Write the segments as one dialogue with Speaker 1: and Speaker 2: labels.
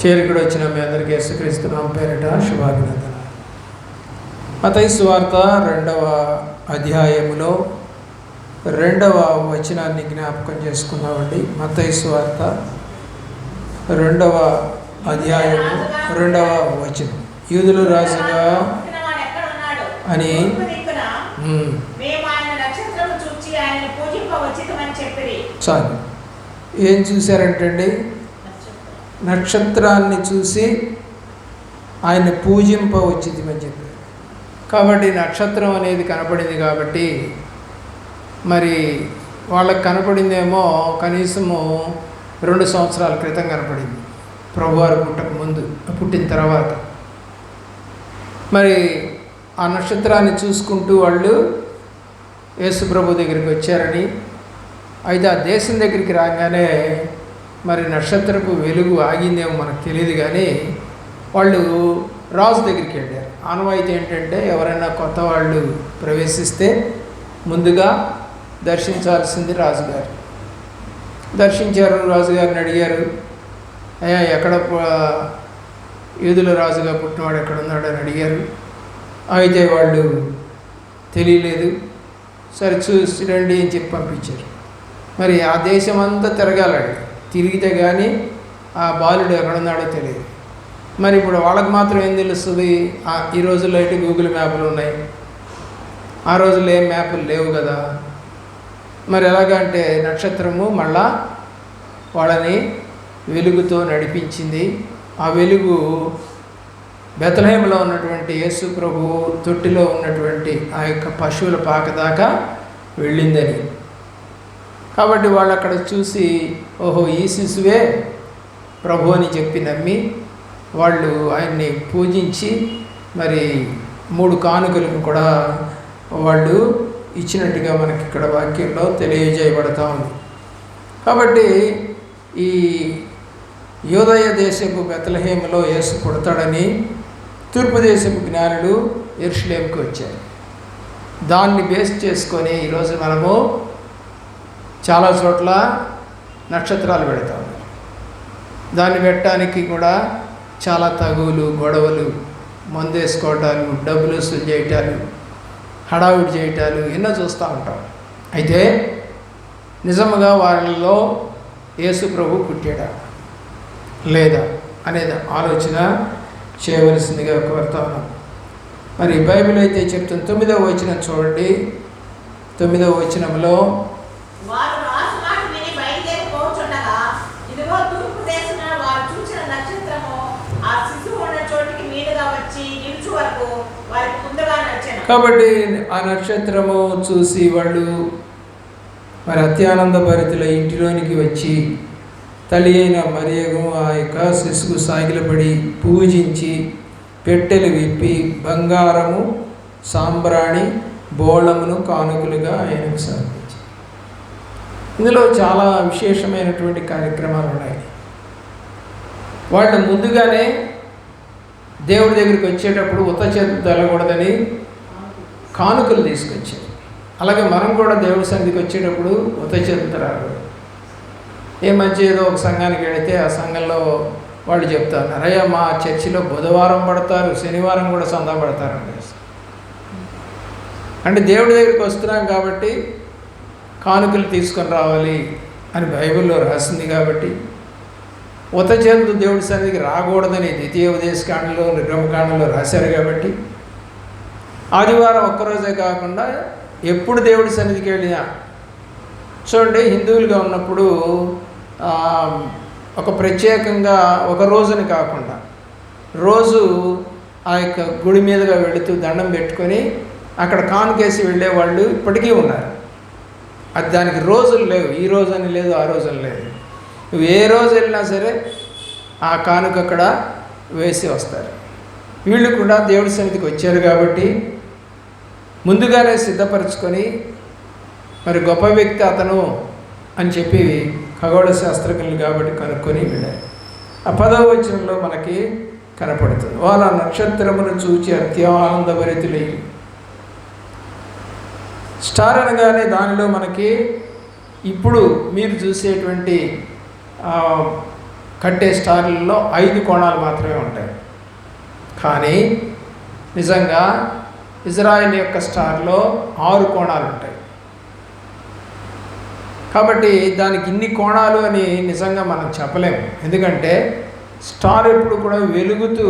Speaker 1: చేరికడు వచ్చిన మీ అందరికీ యేసుక్రీస్తు నామమున పేరిట శుభాభినందన. మత్తయి సువార్త 2వ అధ్యాయములో 2వ వచనాన్ని జ్ఞాపకం చేసుకున్నామండి. మత్తయి సువార్త 2వ అధ్యాయము 2వ వచనం, యూదులు రాజుగా అని చాలు. ఏం చూశారంటండి? నక్షత్రాన్ని చూసి ఆయన పూజింపవచ్చితమని చెప్పారు. కాబట్టి నక్షత్రం అనేది కనపడింది కాబట్టి మరి వాళ్ళకి కనపడిందేమో కనీసము 2 సంవత్సరాల క్రితం కనపడింది, ప్రభువారు పుట్టిన తర్వాత. మరి ఆ నక్షత్రాన్ని చూసుకుంటూ వాళ్ళు యేసు ప్రభు దగ్గరికి వచ్చారని, అయితే ఆ దేశం దగ్గరికి రాగానే మరి నక్షత్రపు వెలుగు ఆగిందేమో మనకు తెలియదు, కానీ వాళ్ళు రాజు దగ్గరికి వెళ్ళారు. ఆనవాయితీ ఏంటంటే ఎవరైనా కొత్త వాళ్ళు ప్రవేశిస్తే ముందుగా దర్శించాల్సింది రాజుగారు. దర్శించారు, రాజుగారిని అడిగారు, అయ్యా ఎక్కడ యూదుల రాజుగా పుట్టినవాడు ఎక్కడున్నాడు అని అడిగారు. అయితే వాళ్ళు తెలియలేదు. సరే చూసి రండి అని చెప్పి పంపించారు. మరి ఆ దేశం అంతా తిరిగితే కానీ ఆ బాలుడు ఎక్కడున్నాడో తెలియదు. మరి ఇప్పుడు వాళ్ళకి మాత్రం ఏం తెలుస్తుంది? ఈ రోజుల్లో అయితే గూగుల్ మ్యాప్లు ఉన్నాయి, ఆ రోజుల్లో ఏం మ్యాప్లు లేవు కదా. మరి ఎలాగంటే నక్షత్రము మళ్ళా వాళ్ళని వెలుగుతో నడిపించింది. ఆ వెలుగు బెత్లెహేములో ఉన్నటువంటి యేసు ప్రభు తొట్టిలో ఉన్నటువంటి ఆ యొక్క పశువుల పాక దాకా వెళ్ళిందని. కాబట్టి వాళ్ళు అక్కడ చూసి, ఓహో ఈ శిశువే ప్రభు అని చెప్పి నమ్మి వాళ్ళు ఆయన్ని పూజించి మరి 3 కానుకలను కూడా వాళ్ళు ఇచ్చినట్టుగా మనకి ఇక్కడ వాక్యంలో తెలియజేయబడతా ఉంది. కాబట్టి ఈ యూదయ దేశపు బెత్లెహేములో యేసు పుడతాడని తూర్పు దేశపు జ్ఞానులు యెరూషలేముకు వచ్చారు. దాన్ని బేస్ చేసుకొని ఈరోజు మనము చాలా చోట్ల నక్షత్రాలు పెడతా ఉన్నారు. దాన్ని పెట్టడానికి కూడా చాలా తగువులు, గొడవలు, మందేసుకోవటాలు, డబ్బులు వసూలు చేయటాలు, హడావుడి చేయటాలు ఎన్నో చూస్తూ ఉంటాం. అయితే నిజముగా వారిలో యేసు ప్రభు పుట్టాడా లేదా అనేది ఆలోచన చేయవలసిందిగా కోరుతా ఉన్నాం. మరి బైబిల్ అయితే చెప్తుంది. 9వ వచనం చూడండి. 9వ వచనంలో కాబట్టి ఆ నక్షత్రము చూసి వాళ్ళు మరి అత్యానంద భరితుల ఇంటిలోనికి వచ్చి తల్లి అయిన మరియకు ఆ యొక్క శిశువు సాగిలపడి పూజించి పెట్టెలు విప్పి బంగారము, సాంబ్రాణి, బోళమును కానుకలుగా ఆయనకు సమర్పించి. ఇందులో చాలా విశేషమైనటువంటి కార్యక్రమాలు ఉన్నాయి. వాళ్ళు ముందుగానే దేవుడి దగ్గరికి వచ్చేటప్పుడు ఉత్త చేతులతో వెళ్ళకూడదని కానుకలు తీసుకొచ్చారు. అలాగే మనం కూడా దేవుడి సన్నిధికి వచ్చేటప్పుడు ఉత్త చేతులతో రాకూడదు. ఏదో ఒక సంఘానికి వెళితే ఆ సంఘంలో వాళ్ళు చెప్తారు, అరయ్య మా చర్చిలో బుధవారం పడతారు, శనివారం కూడా సందా పడతారు అంటే దేవుడి దగ్గరికి వస్తున్నాం కాబట్టి కానుకలు తీసుకొని రావాలి అని బైబిల్లో రాసింది. కాబట్టి ఉత్త చేతులతో దేవుడి సన్నిధికి రాకూడదని ద్వితీయోపదేశకాండలో, నిర్గమకాండలో రాశారు. కాబట్టి ఆదివారం ఒక్కరోజే కాకుండా ఎప్పుడు దేవుడి సన్నిధికి వెళ్ళినా చూడండి, హిందువులుగా ఉన్నప్పుడు ఒక ప్రత్యేకంగా ఒక రోజుని కాకుండా రోజు ఆ యొక్క గుడి మీదుగా వెళుతూ దండం పెట్టుకొని అక్కడ కానుకేసి వెళ్ళేవాళ్ళు ఇప్పటికీ ఉన్నారు. అది దానికి రోజులు లేవు, ఈ రోజు అని లేదు, ఆ రోజు అని లేదు. నువ్వు ఏ రోజు వెళ్ళినా సరే ఆ కానుక అక్కడ వేసి వస్తారు. వీళ్ళు కూడా దేవుడి సన్నిధికి వచ్చారు కాబట్టి ముందుగానే సిద్ధపరచుకొని మరి గొప్ప వ్యక్తి అతను అని చెప్పి ఖగోళ శాస్త్రజ్ఞులు కాబట్టి కనుక్కొని వెళ్ళారు. ఆ 10వ వచనంలో మనకి కనపడుతుంది. వాళ్ళ నక్షత్రమును చూచి అత్యానందభరితులై. స్టార్ అనగానే దానిలో మనకి ఇప్పుడు మీరు చూసేటువంటి కట్టే స్టార్లలో 5 కోణాలు మాత్రమే ఉంటాయి. కానీ నిజంగా ఇజ్రాయెల్ యొక్క స్టార్లో 6 కోణాలు ఉంటాయి. కాబట్టి దానికి ఇన్ని కోణాలు అని నిజంగా మనం చెప్పలేము. ఎందుకంటే స్టార్ ఎప్పుడు కూడా వెలుగుతూ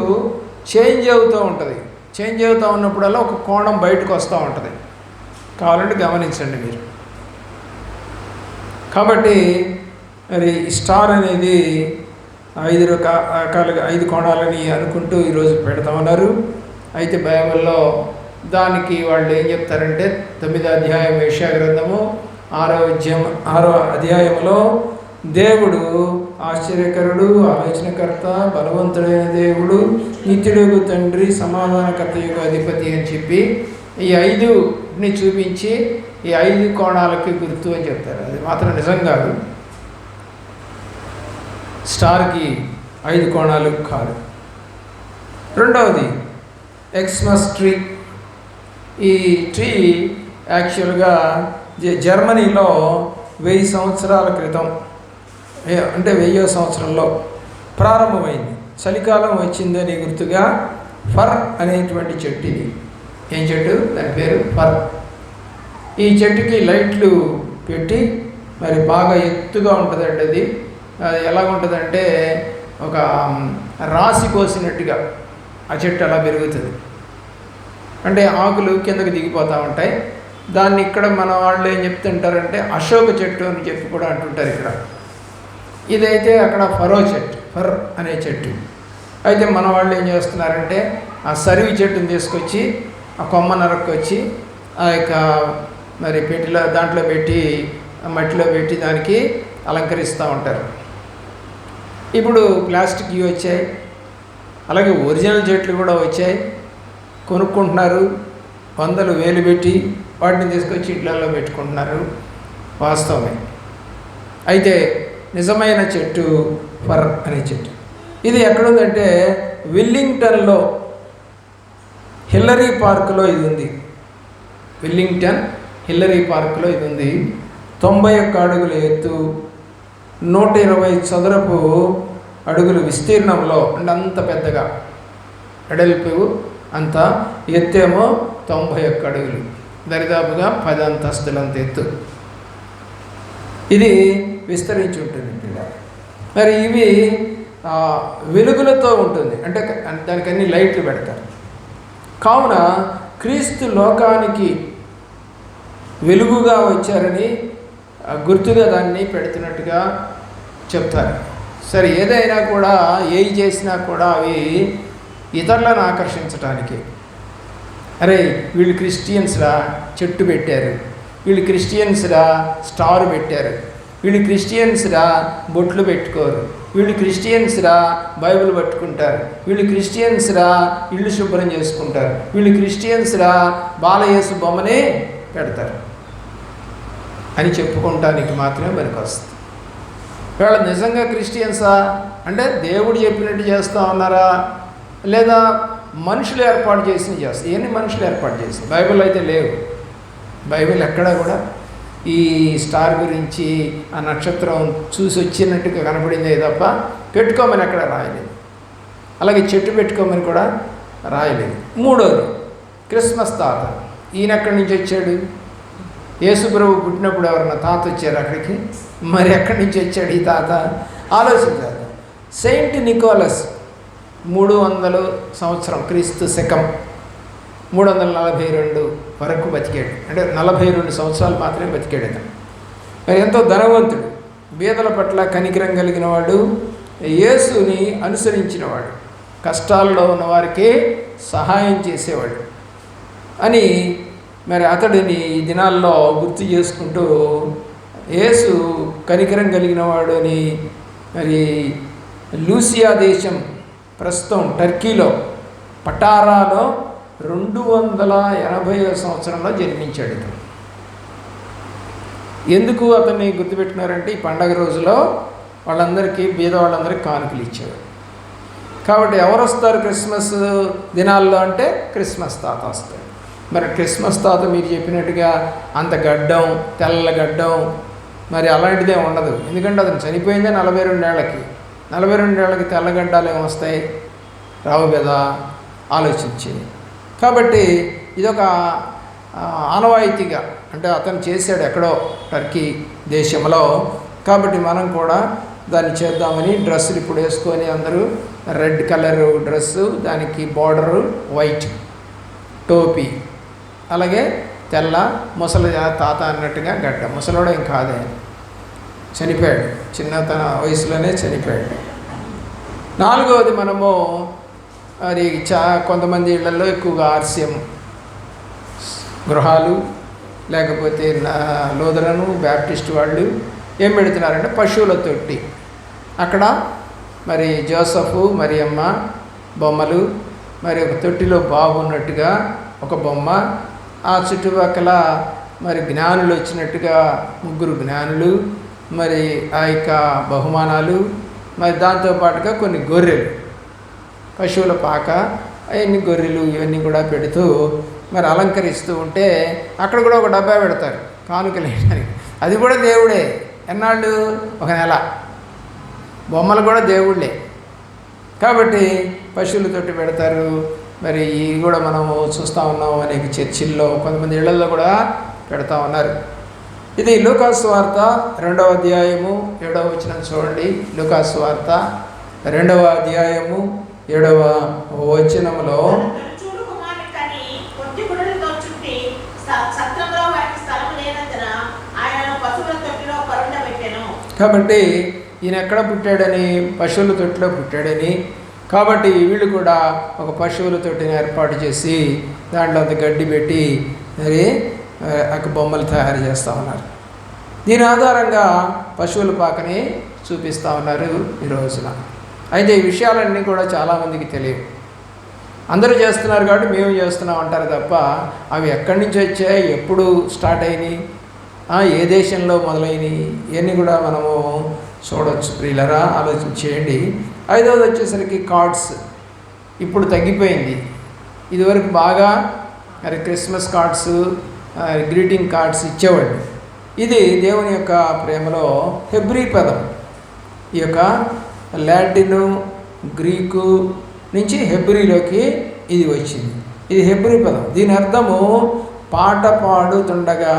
Speaker 1: చేంజ్ అవుతూ ఉంటుంది. చేంజ్ అవుతూ ఉన్నప్పుడల్లా ఒక కోణం బయటకు వస్తూ ఉంటుంది. కావాలంటే గమనించండి మీరు. కాబట్టి మరి స్టార్ అనేది 5 రకాలుగా 5 కోణాలని అనుకుంటూ ఈరోజు పెడతా ఉన్నారు. అయితే బైబిల్లో దానికి వాళ్ళు ఏం చెప్తారంటే 9వ అధ్యాయం యెషయా గ్రంథము 6వ అధ్యాయంలో దేవుడు ఆశ్చర్యకరుడు, ఆలోచనకర్త, బలవంతుడైన దేవుడు, నిత్యుడు తండ్రి, సమాధానకర్త యొక్క అధిపతి అని చెప్పి ఈ 5ని చూపించి ఈ 5 కోణాలకి గుర్తు అని చెప్తారు. అది మాత్రం నిజం కాదు. స్టార్కి 5 కోణాలు కాదు. రెండవది ఎక్స్మస్ ట్రీ. ఈ ట్రీ యాక్చువల్గా జర్మనీలో 1000 సంవత్సరాల క్రితం, అంటే 1000వ సంవత్సరంలో ప్రారంభమైంది. చలికాలం వచ్చిందని గుర్తుగా ఫర్ అనేటువంటి చెట్టు ఇది. ఏం చెట్టు? దాని పేరు ఫర్. ఈ చెట్టుకి లైట్లు పెట్టి మరి బాగా ఎత్తుగా ఉంటుందండి. అది ఎలా ఉంటుందంటే ఒక రాసి పోసినట్టుగా ఆ చెట్టు అలా పెరుగుతుంది. అంటే ఆకులు కిందకి దిగిపోతూ ఉంటాయి. దాన్ని ఇక్కడ మన వాళ్ళు ఏం చెప్తుంటారంటే అశోక చెట్టు అని చెప్పి కూడా అంటుంటారు ఇక్కడ. ఇదైతే అక్కడ ఫర్ అనే చెట్టు. అయితే మన వాళ్ళు ఏం చేస్తున్నారంటే ఆ సరివి చెట్టుని తీసుకొచ్చి ఆ కొమ్మ నరక్కొచ్చి ఆ యొక్క మరి పెట్టిలో దాంట్లో పెట్టి మట్టిలో పెట్టి దానికి అలంకరిస్తూ ఉంటారు. ఇప్పుడు ప్లాస్టిక్ ఇవి వచ్చాయి, అలాగే ఒరిజినల్ చెట్లు కూడా వచ్చాయి. కొనుక్కుంటున్నారు, 100,000 పెట్టి వాటిని తీసుకొచ్చి ఇళ్లలో పెట్టుకుంటున్నారు. వాస్తవమే. అయితే నిజమైన చెట్టు ఫర్ అనే చెట్టు. ఇది ఎక్కడుందంటే విల్లింగ్టన్లో హిల్లరీ పార్కులో ఇది ఉంది. విల్లింగ్టన్ హిల్లరీ పార్కులో ఇది ఉంది. 91 అడుగుల ఎత్తు, 120 చదరపు అడుగులు విస్తీర్ణంలో, అంటే అంత పెద్దగా. ఎడల్పు అంత, ఎత్తేమో 91 అడుగులు, దరిదాపుగా 10 అంతస్తులంత ఎత్తు. ఇది విస్తరించి ఉంటుంది. మరి ఇవి వెలుగులతో ఉంటుంది, అంటే దానికి అన్ని లైట్లు పెడతారు. కావున క్రీస్తు లోకానికి వెలుగుగా వచ్చారని గుర్తుగా దాన్ని పెడుతున్నట్టుగా చెప్తారు. సరే, ఏదైనా కూడా ఏవి చేసినా కూడా అవి ఇతరులను ఆకర్షించడానికి. అరే వీళ్ళు క్రిస్టియన్స్రా చెట్టు పెట్టారు, వీళ్ళు క్రిస్టియన్స్రా స్టార్ పెట్టారు, వీళ్ళు క్రిస్టియన్స్రా బొట్లు పెట్టుకోరు, వీళ్ళు క్రిస్టియన్స్రా బైబిల్ పట్టుకుంటారు, వీళ్ళు క్రిస్టియన్స్రా ఇళ్ళు శుభ్రం చేసుకుంటారు, వీళ్ళు క్రిస్టియన్స్రా బాలయేసు బొమ్మనే పెడతారు అని చెప్పుకోవటానికి మాత్రమే మనకు వస్తుంది. వీళ్ళు నిజంగా క్రిస్టియన్సా అంటే దేవుడు చెప్పినట్టు చేస్తూ ఉన్నారా, లేదా మనుషులు ఏర్పాటు చేసి చేస్తారు? ఇవన్నీ మనుషులు ఏర్పాటు చేసి, బైబిల్ అయితే లేవు. బైబిల్ ఎక్కడా కూడా ఈ స్టార్ గురించి ఆ నక్షత్రం చూసి వచ్చినట్టుగా కనపడిందే తప్ప పెట్టుకోమని ఎక్కడ రాయలేదు. అలాగే చెట్టు పెట్టుకోమని కూడా రాయలేదు. మూడోది క్రిస్మస్ తాత. ఈయన ఎక్కడి నుంచి వచ్చాడు? యేసుప్రభు పుట్టినప్పుడు ఎవరన్నా తాత వచ్చారు అక్కడికి? మరి ఎక్కడి నుంచి వచ్చాడు ఈ తాత? ఆలోచించాలి. సెయింట్ నికోలస్ 300 సంవత్సరం క్రీస్తు శకం 342 వరకు బతికాడు. అంటే 42 సంవత్సరాలు మాత్రమే బతికాడు అతను. మరి ఎంతో ధనవంతుడు, బీదల పట్ల కనికరం కలిగిన వాడు, యేసుని అనుసరించినవాడు, కష్టాల్లో ఉన్న వారికి సహాయం చేసేవాడు అని మరి అతడిని ఈ దినాల్లో గుర్తు చేసుకుంటూ యేసు కనికరం కలిగిన వాడు అని మరి లూసియా దేశం, ప్రస్తుతం టర్కీలో పటారాలో 280వ సంవత్సరంలో జన్మించాడు ఇతను. ఎందుకు అతన్ని గుర్తుపెట్టుకున్నారంటే ఈ పండగ రోజులో వాళ్ళందరికీ, బీద వాళ్ళందరికీ కానుకలు ఇచ్చాడు. కాబట్టి ఎవరు వస్తారు క్రిస్మస్ దినాల్లో అంటే క్రిస్మస్ తాత వస్తాడు. మరి క్రిస్మస్ తాత మీరు చెప్పినట్టుగా అంత గడ్డం, తెల్ల గడ్డం మరి అలాంటిదే ఉండదు. ఎందుకంటే అతను చనిపోయిందే 42 ఏళ్ళకి. 42 ఏళ్ళకి తెల్లగడ్డాలు ఏమొస్తాయి? రావు కదా, ఆలోచించి. కాబట్టి ఇదొక ఆనవాయితీగా, అంటే అతను చేశాడు ఎక్కడో టర్కీ దేశంలో, కాబట్టి మనం కూడా దాన్ని చేద్దామని డ్రెస్సులు ఇప్పుడు వేసుకొని అందరూ రెడ్ కలర్ డ్రెస్సు, దానికి బార్డరు వైట్, టోపీ, అలాగే తెల్ల ముసలి తాత అన్నట్టుగా గడ్డ. ముసలోడు ఏం కాదే, చనిపోయాడు, చిన్నతన వయసులోనే చనిపోయాడు. 4వది మనము అది కొంతమంది ఇళ్లలో ఎక్కువగా ఆర్సిఎం గృహాలు, లేకపోతే లూథరను బ్యాప్టిస్ట్ వాళ్ళు ఏం పెడుతున్నారంటే పశువుల తొట్టి. అక్కడ మరి జోసఫు మరియమ్మ బొమ్మలు, మరి ఒక తొట్టిలో బాబు ఉన్నట్టుగా ఒక బొమ్మ, ఆ చుట్టుపక్కల మరి జ్ఞానులు వచ్చినట్టుగా 3 జ్ఞానులు, మరి ఆ యొక్క బహుమానాలు, మరి దాంతోపాటుగా కొన్ని గొర్రెలు, పశువుల పాక, అవన్నీ గొర్రెలు ఇవన్నీ కూడా పెడుతూ మరి అలంకరిస్తూ ఉంటే అక్కడ కూడా ఒక డబ్బా పెడతారు కానుకలు వేయడానికి. అది కూడా దేవుడే. ఎన్నాళ్ళు? 1 నెల. బొమ్మలు కూడా దేవుళ్ళే. కాబట్టి పశువులతోటి పెడతారు. మరి ఇవి కూడా మనము చూస్తూ ఉన్నాం అనేక చర్చిల్లో, కొంతమంది ఇళ్లలో కూడా పెడతా ఉన్నారు. ఇది లూకాసు వార్త 2వ అధ్యాయము 7వ వచనం చూడండి. లూకాసు వార్త 2వ అధ్యాయము 7వ వచనంలో, కాబట్టి ఈయన ఎక్కడ పుట్టాడని? పశువుల తొట్టిలో పుట్టాడని. కాబట్టి వీళ్ళు కూడా ఒక పశువుల తొట్టిని ఏర్పాటు చేసి దాంట్లో అంత గడ్డి పెట్టి మరి బొమ్మలు తయారు చేస్తూ ఉన్నారు. దీని ఆధారంగా పశువుల పాకని చూపిస్తూ ఉన్నారు ఈ రోజున. అయితే ఈ విషయాలన్నీ కూడా చాలామందికి తెలియవు. అందరూ చేస్తున్నారు కాబట్టి మేము చేస్తున్నాం అంటారు తప్ప అవి ఎక్కడి నుంచి వచ్చాయి, ఎప్పుడు స్టార్ట్ అయినాయి, ఏ దేశంలో మొదలైనవి, ఇవన్నీ కూడా మనము చూడవచ్చు. ప్రియులరా, ఆలోచన చేయండి. 5వది వచ్చేసరికి కార్డ్స్. ఇప్పుడు తగ్గిపోయింది. ఇదివరకు బాగా మరి క్రిస్మస్ కార్డ్స్, గ్రీటింగ్ కార్డ్స్ ఇచ్చేవాళ్ళు. ఇది దేవుని యొక్క ప్రేమలో హెబ్రీ పదం. ఈ యొక్క లాటిను గ్రీకు నుంచి హెబ్రీలోకి ఇది వచ్చింది. ఇది హెబ్రీ పదం. దీని అర్థము పాట పాడుతుండగా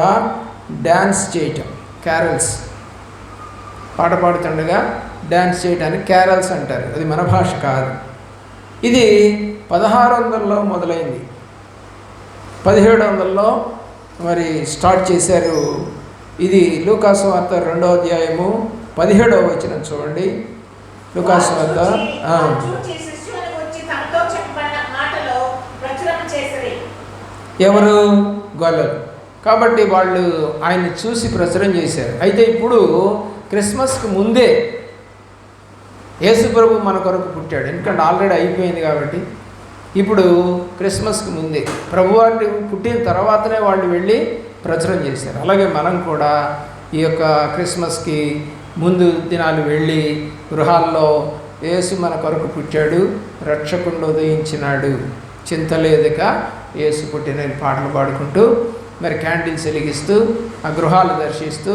Speaker 1: డ్యాన్స్ చేయటం, క్యారల్స్. పాట పాడుతుండగా డ్యాన్స్ చేయటానికి క్యారల్స్ అంటారు. అది మన భాష కాదు. ఇది 1600లో మొదలైంది. 1700లో మరి స్టార్ట్ చేశారు. ఇది లూకాసు వార్త 2వ అధ్యాయము 17వ వచనం చూడండి. లూకాసు వార్త ఎవరు? గొల్లలు. కాబట్టి వాళ్ళు ఆయన్ని చూసి ప్రచురం చేశారు. అయితే ఇప్పుడు క్రిస్మస్కి ముందే యేసు ప్రభు మన కొరకు పుట్టాడు. ఎందుకంటే ఆల్రెడీ అయిపోయింది కాబట్టి ఇప్పుడు క్రిస్మస్కి ముందే ప్రభువారిని పుట్టిన తర్వాతనే వాళ్ళు వెళ్ళి ప్రచురం చేశారు. అలాగే మనం కూడా ఈ యొక్క క్రిస్మస్కి ముందు దినాలు వెళ్ళి గృహాల్లో యేసు మన కొరకు పుట్టాడు, రక్షకుడు ఉదయించినాడు, చింతలేదుక యేసు పుట్టిన పాటలు పాడుకుంటూ మరి క్యాండిల్స్ వెలిగిస్తూ ఆ గృహాలు దర్శిస్తూ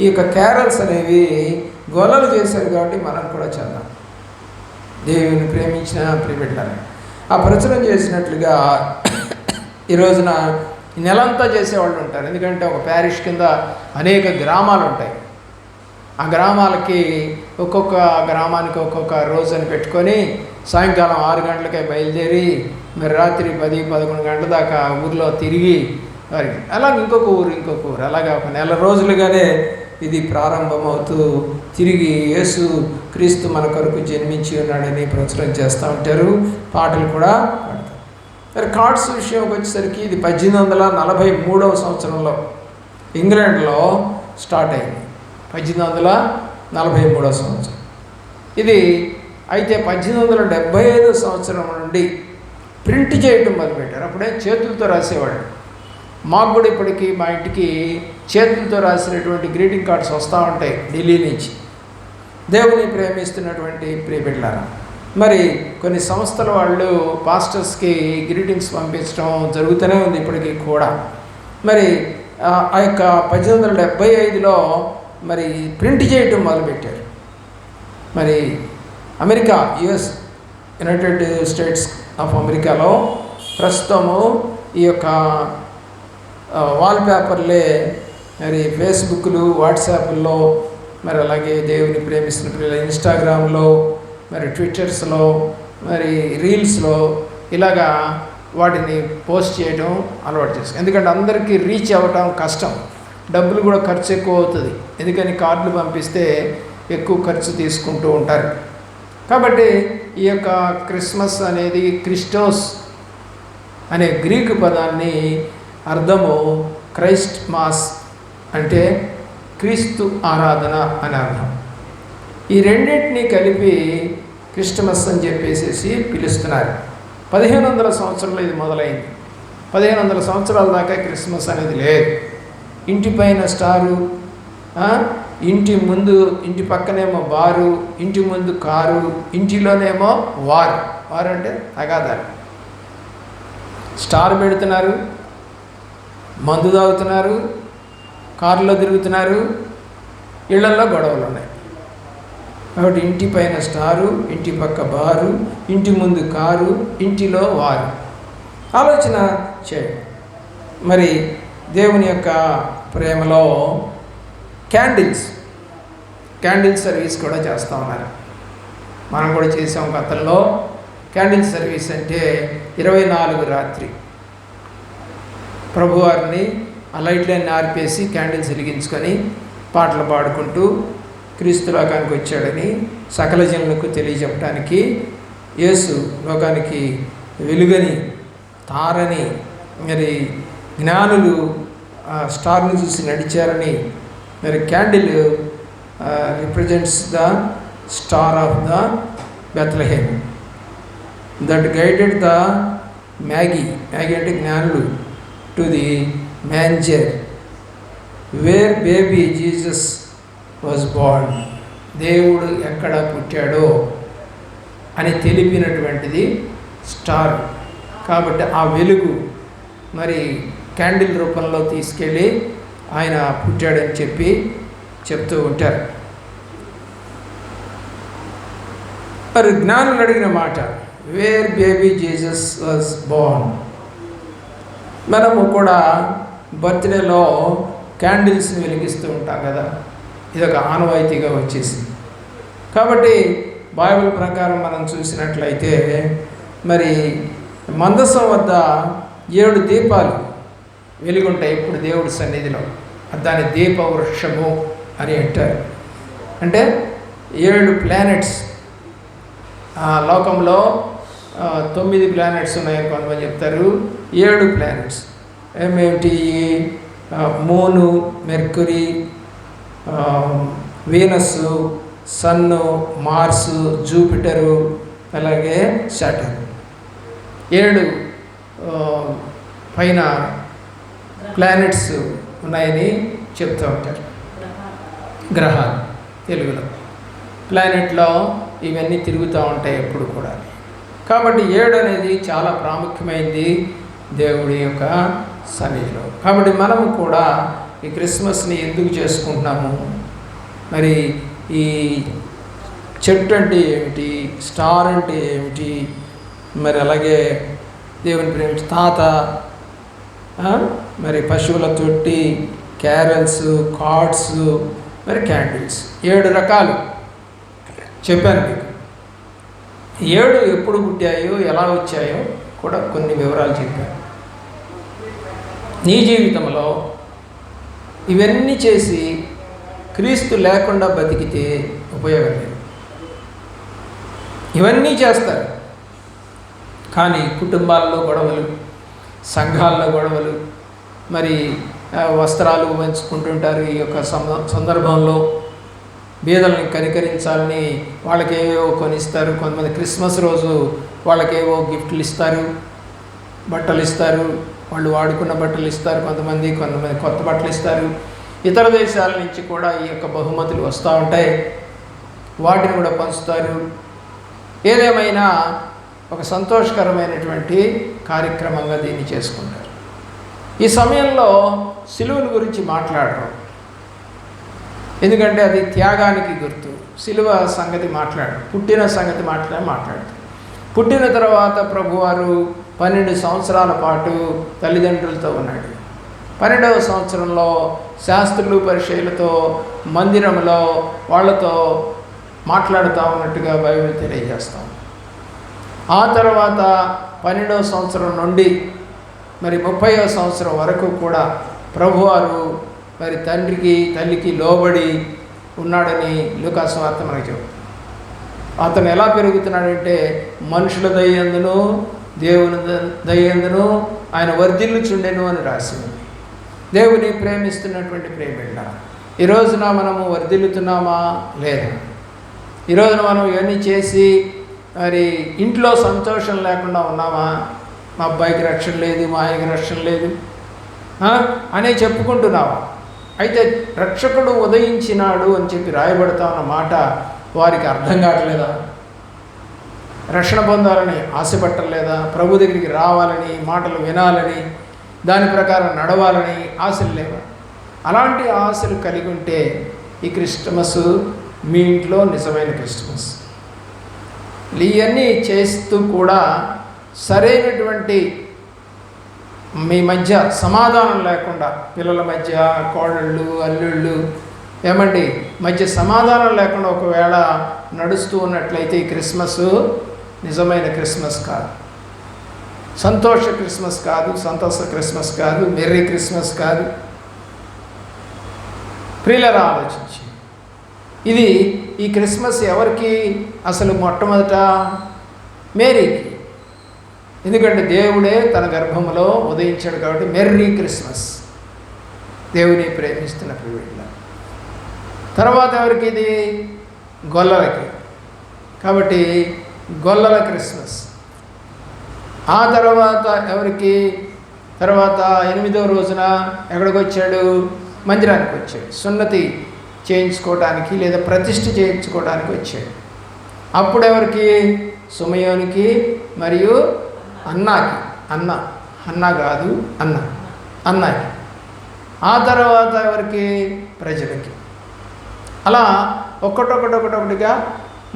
Speaker 1: ఈ యొక్క క్యారల్స్ అనేవి గొల్లలు చేశారు. కాబట్టి మనం కూడా చేద్దాం. దేవుని ప్రేమించిన ప్రియబిడ్డలారా, ఆ ప్రచురం చేసినట్లుగా ఈ రోజున నెలంతా చేసేవాళ్ళు ఉంటారు. ఎందుకంటే ఒక ప్యారిష్ కింద అనేక గ్రామాలు ఉంటాయి. ఆ గ్రామాలకి ఒక్కొక్క గ్రామానికి ఒక్కొక్క రోజు అని పెట్టుకొని సాయంకాలం 6 గంటలకే బయలుదేరి మరి రాత్రి 10-11 గంటల దాకా ఊర్లో తిరిగి వారికి అలాగే ఇంకొక ఊరు అలాగా ఒక నెల రోజులుగానే ఇది ప్రారంభమవుతూ తిరిగి యేసు క్రీస్తు మన కొరకు జన్మించి ఉన్నాడని ప్రచురం చేస్తూ ఉంటారు. పాటలు కూడా పాడతారు. మరి కార్డ్స్ విషయంకి వచ్చేసరికి ఇది 1843వ సంవత్సరంలో ఇంగ్లాండ్లో స్టార్ట్ అయింది. 1843వ సంవత్సరం ఇది. అయితే 1875 సంవత్సరం నుండి ప్రింట్ చేయడం మొదలుపెట్టారు. అప్పుడే చేతులతో రాసేవాళ్ళు. మాకు కూడా ఇప్పటికీ మా ఇంటికి చేతులతో రాసినటువంటి గ్రీటింగ్ కార్డ్స్ వస్తూ ఉంటాయి ఢిల్లీ నుంచి. దేవుని ప్రేమిస్తున్నటువంటి ప్రియబిడ్డలారా, మరి కొన్ని సంస్థల వాళ్ళు పాస్టర్స్కి గ్రీటింగ్స్ పంపించడం జరుగుతూనే ఉంది ఇప్పటికీ కూడా. మరి ఆ యొక్క 1875లో మరి ప్రింట్ చేయటం మొదలుపెట్టారు. మరి అమెరికా, యునైటెడ్ స్టేట్స్ ఆఫ్ అమెరికాలో ప్రస్తుతము ఈ యొక్క వాల్పేపర్లే మరి ఫేస్బుక్లు, వాట్సాప్లో, మరి అలాగే దేవుని ప్రేమిస్తున్న పిల్లలు ఇన్స్టాగ్రామ్లో, మరి ట్విట్టర్స్లో, మరి రీల్స్లో ఇలాగా వాటిని పోస్ట్ చేయడం అలవాటు చేస్తాం. ఎందుకంటే అందరికీ రీచ్ అవ్వటం కష్టం, డబ్బులు కూడా ఖర్చు ఎక్కువ అవుతుంది. ఎందుకని కార్డులు పంపిస్తే ఎక్కువ ఖర్చు తీసుకుంటూ ఉంటారు. కాబట్టి ఈ యొక్క క్రిస్మస్ అనేది క్రిస్టోస్ అనే గ్రీకు పదాన్ని అర్థము క్రైస్ట్ మాస్ అంటే క్రీస్తు ఆరాధన అని అర్థం. ఈ రెండింటినీ కలిపి క్రిస్టమస్ అని చెప్పేసి పిలుస్తున్నారు. 1500 సంవత్సరాలు ఇది మొదలైంది. 1500 సంవత్సరాల దాకా క్రిస్మస్ అనేది లేదు. ఇంటి పైన స్టారు, ఇంటి ముందు, ఇంటి పక్కనేమో బారు, ఇంటి ముందు కారు, ఇంటిలోనేమో వారు అంటే తగాదారు. స్టార్ పెడుతున్నారు, మందు తాగుతున్నారు, కారులో తిరుగుతున్నారు, ఇళ్లలో గొడవలు ఉన్నాయి. కాబట్టి ఇంటి పైన స్టారు, ఇంటి పక్క బారు, ఇంటి ముందు కారు, ఇంటిలో వారు. ఆలోచన చేయండి. మరి దేవుని యొక్క ప్రేమలో క్యాండిల్ సర్వీస్ కూడా చేస్తూ ఉన్నారు. మనం కూడా చేసాం గతంలో. క్యాండిల్ సర్వీస్ అంటే 24 రాత్రి ప్రభువారిని ఆ లైట్లన్నీ ఆర్పేసి క్యాండిల్స్ వెలిగించుకొని పాటలు పాడుకుంటూ క్రీస్తు లోకానికి వచ్చాడని సకల జనులకు తెలియజెప్పడానికి, యేసు లోకానికి వెలుగని, తారని, మరి జ్ఞానులు స్టార్ని చూసి నడిచారని, మరి candle represents the star of the Bethlehem that guided the Maggi అంటే జ్ఞానులు to the manger where baby Jesus was born. దేవుడు ఎక్కడ పుట్టాడో అని తెలిపినటువంటిది స్టార్. కాబట్టి ఆ వెలుగు మరి క్యాండిల్ రూపంలో తీసుకెళ్ళి ఆయన పుట్టాడని చెప్తూ ఉంటారు. మరి జ్ఞానులు అడిగిన మాట, where baby Jesus was born. మనము కూడా బర్త్డేలో క్యాండిల్స్ని వెలిగిస్తూ ఉంటాం కదా, ఇదొక ఆనవాయితీగా వచ్చేసింది. కాబట్టి బైబిల్ ప్రకారం మనం చూసినట్లయితే మరి మందసం వద్ద 7 దీపాలు వెలుగుంటాయి ఇప్పుడు దేవుడి సన్నిధిలో. దాని దీప వృక్షము అని అంటారు. అంటే 7 ప్లానెట్స్. లోకంలో 9 ప్లానెట్స్ ఉన్నాయని కొంతమంది చెప్తారు. 7 ప్లానెట్స్ ఏమేమిటి? మూను, మెర్కురీ, వీనస్సు, సన్ను, మార్సు, జూపిటరు, అలాగే సాటర్న్. 7 పైన ప్లానెట్స్ ఉన్నాయని చెప్తూ ఉంటారు. గ్రహాలు తెలుగులో. ప్లానెట్లో ఇవన్నీ తిరుగుతూ ఉంటాయి ఎప్పుడు కూడా. కాబట్టి 7 అనేది చాలా ప్రాముఖ్యమైనది దేవుడి యొక్క సన్నిధిలో. కాబట్టి మనము కూడా ఈ క్రిస్మస్ని ఎందుకు చేసుకుంటున్నాము? మరి ఈ చెట్టు అంటే ఏమిటి, స్టార్ అంటే ఏమిటి, మరి అలాగే దేవుని ప్రేమించి తాత, మరి పశువుల తొట్టి, క్యారల్స్, కార్డ్స్, మరి క్యాండిల్స్ 7 రకాలు చెప్పాను మీకు. 7 ఎప్పుడు పుట్టాయో, ఎలా వచ్చాయో కూడా కొన్ని వివరాలు చెప్పాను. నీ జీవితంలో ఇవన్నీ చేసి క్రీస్తు లేకుండా బతికితే ఉపయోగం లేదు. ఇవన్నీ చేస్తారు కానీ కుటుంబాల్లో గొడవలు, సంఘాల్లో గొడవలు, మరి వస్త్రాలు పంచుకుంటుంటారు. ఈ యొక్క సందర్భంలో బీదల్ని కనికరించాలని వాళ్ళకేవో కొనిస్తారు. కొంతమంది క్రిస్మస్ రోజు వాళ్ళకేవో గిఫ్ట్లు ఇస్తారు, బట్టలు ఇస్తారు, వాళ్ళు వాడుకున్న బట్టలు ఇస్తారు. కొంతమంది కొత్త బట్టలు ఇస్తారు. ఇతర దేశాల నుంచి కూడా ఈ యొక్క బహుమతులు వస్తూ ఉంటాయి, వాటిని కూడా పంచుతారు. ఏదేమైనా ఒక సంతోషకరమైనటువంటి కార్యక్రమంగా దీన్ని చేసుకుంటారు. ఈ సమయంలో సిలువల గురించి మాట్లాడరు, ఎందుకంటే అది త్యాగానికి గుర్తు. సిలువ సంగతి పుట్టిన సంగతి మాట్లాడు. పుట్టిన తర్వాత ప్రభువారు 12 సంవత్సరాల పాటు తల్లిదండ్రులతో ఉన్నాడు. 12వ సంవత్సరంలో శాస్త్రులు పరిచయులతో మందిరంలో వాళ్ళతో మాట్లాడుతూ ఉన్నట్టుగా బైబిల్ తెలియజేస్తాం. ఆ తర్వాత 12వ సంవత్సరం నుండి మరి 30వ సంవత్సరం వరకు కూడా ప్రభువారు మరి తండ్రికి తల్లికి లోబడి ఉన్నాడని లూకా సువార్త మనకు చెబుతుంది. అతను ఎలా పెరుగుతున్నాడంటే మనుషుల దయందును దేవుని దయందును ఆయన వర్ధిల్లుచుండెను అని రాసింది. దేవుని ప్రేమిస్తున్నటువంటి ప్రేమిళ్ళ ఈ రోజున మనము వర్ధిల్లుతున్నామా లేదా? ఈ రోజున మనం ఇవన్నీ చేసి మరి ఇంట్లో సంతోషం లేకుండా ఉన్నామా? మా అబ్బాయికి రక్షణ లేదు, మా ఆయనకి రక్షణ లేదు అనే చెప్పుకుంటున్నావా? అయితే రక్షకుడు ఉదయించినాడు అని చెప్పి రాయబడతా ఉన్న మాట వారికి అర్థం కావట్లేదా? రక్షణ పొందాలని ఆశపట్టలేదా? ప్రభు దగ్గరికి రావాలని, మాటలు వినాలని, దాని ప్రకారం నడవాలని ఆశలు లేవా? అలాంటి ఆశలు కలిగి ఉంటే ఈ క్రిస్టమస్ మీ ఇంట్లో నిజమైన క్రిస్టమస్. ఇవన్నీ చేస్తూ కూడా సరైనటువంటి మీ మధ్య సమాధానం లేకుండా, పిల్లల మధ్య కోడళ్ళు అల్లుళ్ళు మధ్య సమాధానం లేకుండా ఒకవేళ నడుస్తూ ఉన్నట్లయితే ఈ క్రిస్మస్ నిజమైన క్రిస్మస్ కాదు, సంతోష క్రిస్మస్ కాదు, సంతోష క్రిస్మస్ కాదు, మెర్రీ క్రిస్మస్ కాదు. ప్రియులారా, ఆలోచించి ఇది ఈ క్రిస్మస్ ఎవరికి అసలు మొట్టమొదట? మేరీకి. ఎందుకంటే దేవుడే తన గర్భంలో ఉదయించాడు కాబట్టి మెర్రీ క్రిస్మస్, దేవుని ప్రేమిస్తున్న ప్రియుల. తర్వాత ఎవరికి? ఇది గొల్లలకి, కాబట్టి గొల్లల క్రిస్మస్. ఆ తర్వాత ఎవరికి? తర్వాత 8వ రోజున ఎక్కడికి వచ్చాడు? మందిరానికి వచ్చాడు. సున్నతి చేయించుకోవడానికి లేదా ప్రతిష్ఠ చేయించుకోవడానికి వచ్చాడు. అప్పుడు ఎవరికి? సుమయోనికి మరియు అన్నాకి. అన్న కాదు, అన్నాకి. ఆ తర్వాత ఎవరికి? ప్రజలకి. అలా ఒక్కటొకటిగా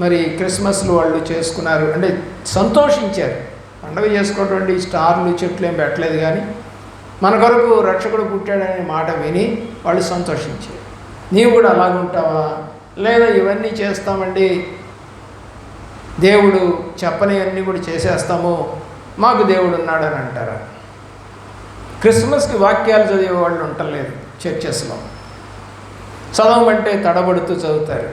Speaker 1: మరి క్రిస్మస్లు వాళ్ళు చేసుకున్నారు. అంటే సంతోషించారు. పండుగ చేసుకోవటువంటి స్టార్లు చెట్లు ఏం పెట్టలేదు, కానీ మన కొరకు రక్షకుడు పుట్టాడనే మాట విని వాళ్ళు సంతోషించారు. నీవు కూడా అలాగుంటావా? లేదా ఇవన్నీ చేస్తామండి, దేవుడు చెప్పనివన్నీ కూడా చేసేస్తాము, మాకు దేవుడు ఉన్నాడని అంటారా? క్రిస్మస్కి వాక్యాలు చదివే వాళ్ళు ఉండలేదు చర్చెస్లో. చదవమంటే తడబడుతూ చదువుతారు.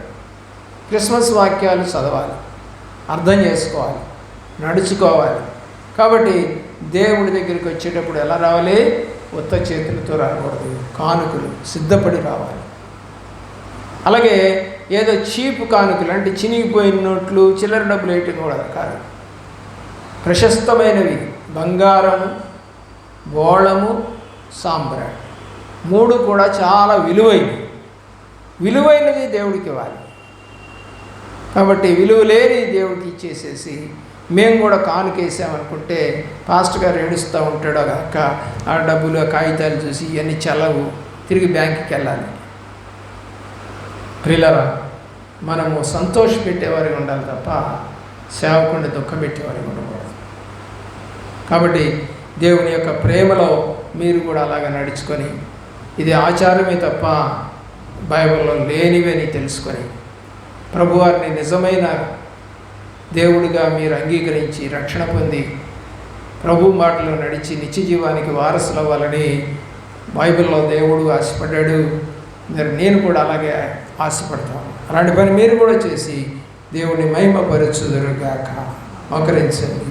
Speaker 1: క్రిస్మస్ వాక్యాలు చదవాలి, అర్థం చేసుకోవాలి, నడుచుకోవాలి. కాబట్టి దేవుడి దగ్గరికి వచ్చేటప్పుడు ఎలా రావాలి? ఉత్త చేతులతో రాకూడదు, కానుకలు సిద్ధపడి రావాలి. అలాగే ఏదో చీపు కానుకలు అంటే చినిగిపోయిన నోట్లు, చిల్లర డబ్బులు వేయటం కూడా కాదు. ప్రశస్తమైనవి బంగారము, బోళము, సాంబ్రాణి 3 కూడా చాలా విలువైనది దేవుడికి ఇవ్వాలి. కాబట్టి విలువ లేని దేవుడికి ఇచ్చేసేసి మేము కూడా కానుకేసామనుకుంటే పాస్టర్ గారు ఏడుస్తూ ఉంటాడు. ఆ డబ్బులు, ఆ కాగితాలు చూసి ఇవన్నీ చల్లవు, తిరిగి బ్యాంకుకి వెళ్ళాలి. ప్రియులారా, మనము సంతోష పెట్టేవారికి ఉండాలి తప్ప సేవకుడిని దుఃఖం పెట్టేవారికి ఉండకూడదు. కాబట్టి దేవుని యొక్క ప్రేమలో మీరు కూడా అలాగ నడుచుకొని, ఇది ఆచారమే తప్ప బైబిల్లో లేనివని తెలుసుకొని ప్రభువారిని నిజమైన దేవుడిగా మీరు అంగీకరించి రక్షణ పొంది ప్రభు మాటలో నడిచి నిత్య జీవానికి వారసులు అవ్వాలని బైబిల్లో దేవుడు ఆశపడ్డాడు. మరి నేను కూడా అలాగే ఆశపడతాను. అలాంటి పని మీరు కూడా చేసి దేవుని మహిమపరచుదురుగాక. మోకరించండి.